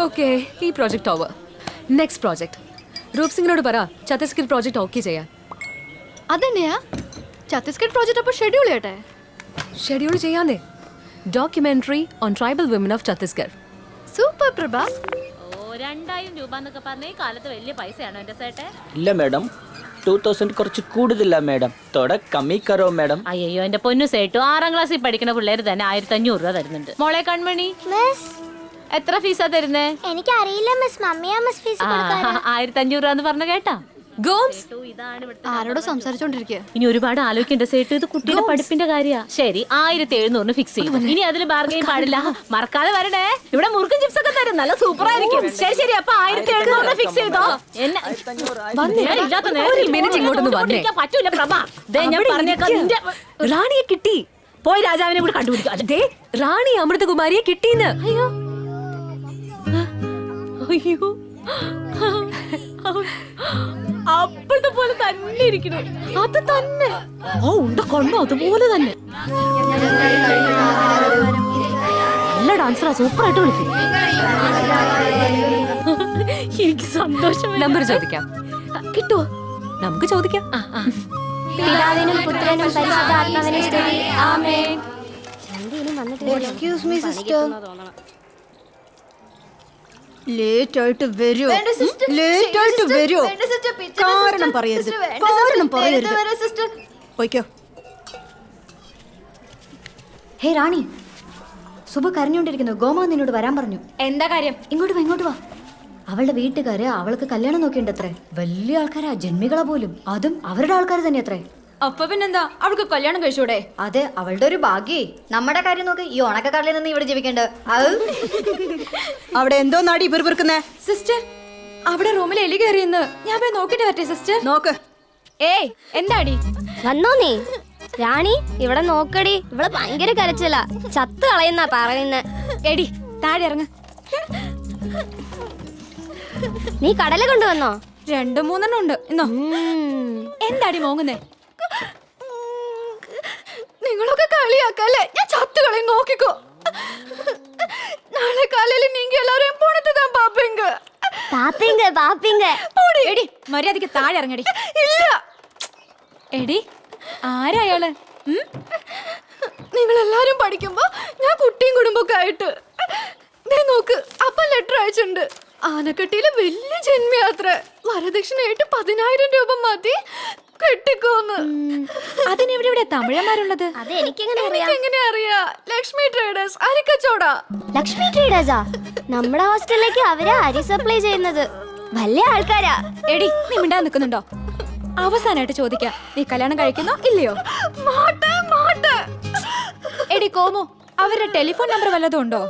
Okay, ഈ project over. Next project. Roop സിംഗിനോട് പറ ഛത്തീസ്ഗഡ് പ്രോജക്റ്റ് ഓക്കെ ചെയ്യാൻ. അതെന്നെയാ ഛത്തീസ്ഗഡ് പ്രോജക്റ്റ് അപ്പോൾ ഷെഡ്യൂൾ ചെയ്യട്ടെ? ഷെഡ്യൂൾ ചെയ്യാന്നേ. Documentary on tribal women of Chhattisgarh. Super Prabha. 2000 രൂപ എന്നൊക്കെ പറഞ്ഞ ഈ കാലത്ത് വലിയ പൈസയാണോ എന്റെ സേട്ടെ? ഇല്ല മാഡം, 2000 കുറച്ച് കൂടുതലാ മാഡം. തോടെ കമ്മി കറോ മാഡം. അയ്യോ എന്റെ പൊന്നു സേട്ടു, 6ാം ക്ലാസ്സിൽ പഠിക്കുന്ന പിള്ളേര് തന്നെ 1500 രൂപ തരുന്നുണ്ട്. മോളെ കൺമണി, എത്ര ഫീസാ തരുന്നേ? എനിക്കറിയില്ല മിസ്. മമ്മിയാ മിസ് ഫീസ് 1500 രൂപ എന്ന് പറഞ്ഞ കേട്ടാ? ആരോടോ സംസാരിച്ചോണ്ടിരിക്കുക. ഇനി ഒരുപാട് ആലോചിക്കണ്ട സേട്ടു, ഇത് കുട്ടിയുടെ പഠിപ്പിന്റെ കാര്യ. ശരി, 1700 ഫിക്സ് ചെയ്യും. ഇനി അതിൽ ബാർഗെയിൻ പാടില്ല. മറക്കാതെ വരണേ, ഇവിടെ മുറുക്കും ചിപ്സ് ഒക്കെ തരും, നല്ല സൂപ്പർ ആയിരിക്കും. ശരി ശരി, അപ്പൊ 1700 ഫിക്സ് ചെയ്തോ. പറ്റൂല പ്രഭ, ഞാൻ പറഞ്ഞേക്കാം. റാണിയെ കിട്ടി. പോയി രാജാവിനെ കൂടി കണ്ടുപിടിക്കാം. റാണി അമൃതകുമാരിയെ കിട്ടീന്ന്. അയ്യോ അയ്യോ, അപ്പോഴത്തെ പോലെ തന്നെ ഇരിക്കണേ. അത് തന്നെ ഉണ്ട്, കൊണ്ടോ അതുപോലെ തന്നെ. നല്ല ഡാൻസറാ, സൂപ്പർ ആയിട്ട് വിളിക്കും. എനിക്ക് സന്തോഷം. നമ്പർ ചോദിക്കാം. കിട്ടുവോ? നമുക്ക് ചോദിക്കാം. പിതാവിനും പുത്രനും പരിശുദ്ധാത്മാവിനും സ്തുതി. ആമേൻ. എക്സ്ക്യൂസ് മീ സിസ്റ്റർ, ലേറ്റ് ആയിട്ട് വരുമോ? ലേറ്റ് ആയിട്ട് വരുമോ? കാരണം പറയരുത്, കാരണം പറയരുത്. പോയിക്കോ. ഹേ റാണി, സുബ കരഞ്ഞോണ്ടിരിക്കുന്നു. ഗോമ നിന്നോട് വരാൻ പറഞ്ഞു. എന്താ കാര്യം? ഇങ്ങോട്ട് വാ, ഇങ്ങോട്ട് വാ. അവളുടെ വീട്ടുകാര് അവൾക്ക് കല്യാണം നോക്കിണ്ടത്രേ. വലിയ ആൾക്കാരാ, ജന്മികളെ പോലും. അതും അവരുടെ ആൾക്കാർ തന്നെ അത്രേ. അപ്പൊ പിന്നെന്താ, അവൾക്ക് കല്യാണം കഴിച്ചൂടെ? അതെ, അവളുടെ ഒരു ഭാഗ്യേ. നമ്മുടെ കാര്യം നോക്ക്, ഈ ഉണക്കക്കടലിൽ നിന്ന് ഇവിടെ ജീവിക്കേണ്ടത്. അവിടെ എന്തോ നാടി പെറുപിറുക്കുന്നേ? സിസ്റ്റർ, അവിടെ റൂമിൽ എലി കയറിയെന്ന് ഞാൻ പോയി നോക്കിട്ട് പറ്റേ സിസ്റ്റർ? നോക്ക്. ഏയ് എന്താടി? വന്നോ നീ? റാണി ഇവിടെ നോക്കടി, ഇവിടെ ഭയങ്കര കരച്ചില. ചത്ത് കളയുന്ന പറയുന്ന. എടി താഴെ ഇറങ്ങ്. നീ കടല കൊണ്ടുവന്നോ? 2-3 ഉണ്ട്. ഇന്നോ. എന്താടി മോങ്ങുന്നേ? നിങ്ങളൊക്കെ കളിയാക്കല്ലേ? ഞാൻ ചത്ത് കളയും, നോക്കിക്കോ. നാളെ കാലയിൽ നീങ്ക എല്ലാവരെയും പോണത്തുതാൻ പാപ്പിങ്ക. പാപ്പിങ്ക പാപ്പിങ്ക. എടി മര്യാദക്ക് താഴെ ഇറങ്ങടി. ഇല്ല. എടി ആരായാള്? നിങ്ങൾ എല്ലാരും പഠിക്കുമ്പോ ഞാൻ കുട്ടിയും കുടുംബമൊക്കെ ആയിട്ട് നോക്ക്, അപ്പൻ ലെറ്റർ അയച്ചിട്ടുണ്ട്. ആനക്കട്ടിയിലെ വലിയ ജന്മയാത്ര, വരദക്ഷിണയായിട്ട് 10,000 രൂപ മതി, കെട്ടിക്കോന്ന്. അതിനെവിടെ ഇവിടെ തമിഴന്മാരുള്ളത്? അത് എനിക്കെങ്ങനെ അറിയാ? ലക്ഷ്മി ട്രേഡേഴ്സ്, അരിക്കച്ചോടാ. ലക്ഷ്മി ട്രേഡേഴ്സാ? നമ്മുടെ ഹോസ്റ്റലിലേക്ക് അവരാ അരി സപ്ലൈ ചെയ്യുന്നത്. വലിയ ആൾക്കാരാ. എടി നീ മിണ്ടാ നിൽക്കുന്നുണ്ടോ? അവസാനായിട്ട് ചോദിക്കാം, നീ കല്യാണം കഴിക്കുന്നോ ഇല്ലയോ? എടി കോമു, അവരുടെ ടെലിഫോൺ നമ്പർ വല്ലതും ഉണ്ടോ?